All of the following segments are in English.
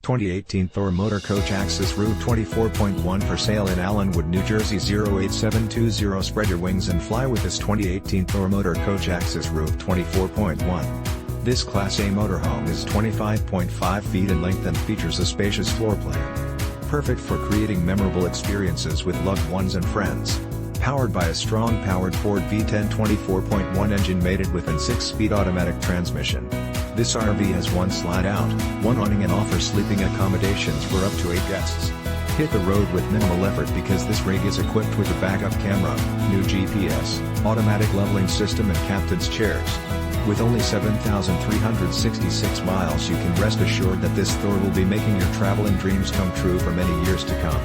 2018 Thor Motor Coach Axis RUV 24.1 for sale in Allenwood, New Jersey 08720. Spread your wings and fly with this 2018 Thor Motor Coach Axis RUV 24.1. This Class A motorhome is 25.5 feet in length and features a spacious floor plan. Perfect for creating memorable experiences with loved ones and friends. Powered by a strong-powered Ford V10 24.1 engine mated with an 6-speed automatic transmission. This RV has one slide-out, one awning and offers sleeping accommodations for up to 8 guests. Hit the road with minimal effort because this rig is equipped with a backup camera, new GPS, automatic leveling system and captain's chairs. With only 7,366 miles, you can rest assured that this Thor will be making your traveling dreams come true for many years to come.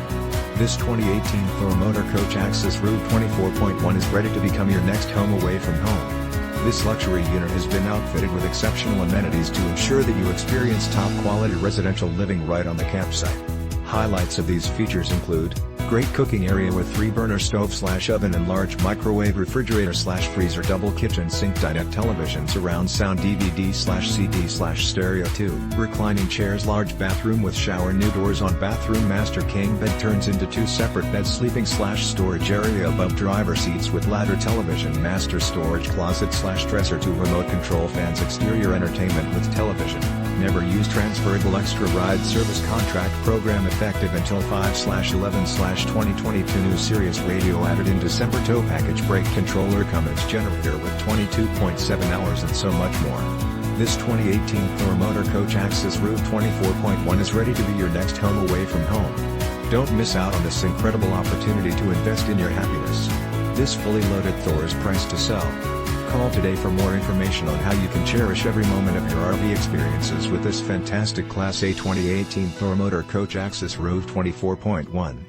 This 2018 Thor Motor Coach Axis RUV 24.1 is ready to become your next home away from home. This luxury unit has been outfitted with exceptional amenities to ensure that you experience top-quality residential living right on the campsite. Highlights of these features include great cooking area with 3-burner stove/oven and large microwave refrigerator/FreezerDouble kitchen, SinkDinetteTelevisionSurround, SoundDVD/CD/StereoTwo, reclining chairs, large bathroom with ShowerNew doors on bathroom, master king bed turns into 2 separate beds sleeping/storage area above driver seats with LadderTelevision, master storage closet/DresserTwo, remote control, FansExterior entertainment with television. Never use transferable XtraRide service contract program effective until 5/11/2022. New Sirius radio added in DecemberTow package, brake ControllerCummins generator with 22.7 hours and so much more. This 2018 Thor Motor Coach Axis RUV 24.1 is ready to be your next home away from home. Don't miss out on this incredible opportunity to invest in your happiness. This fully loaded Thor is priced to sell. Call today for more information on how you can cherish every moment of your RV experiences with this fantastic Class A 2018 Thor Motor Coach Axis RUV 24.1.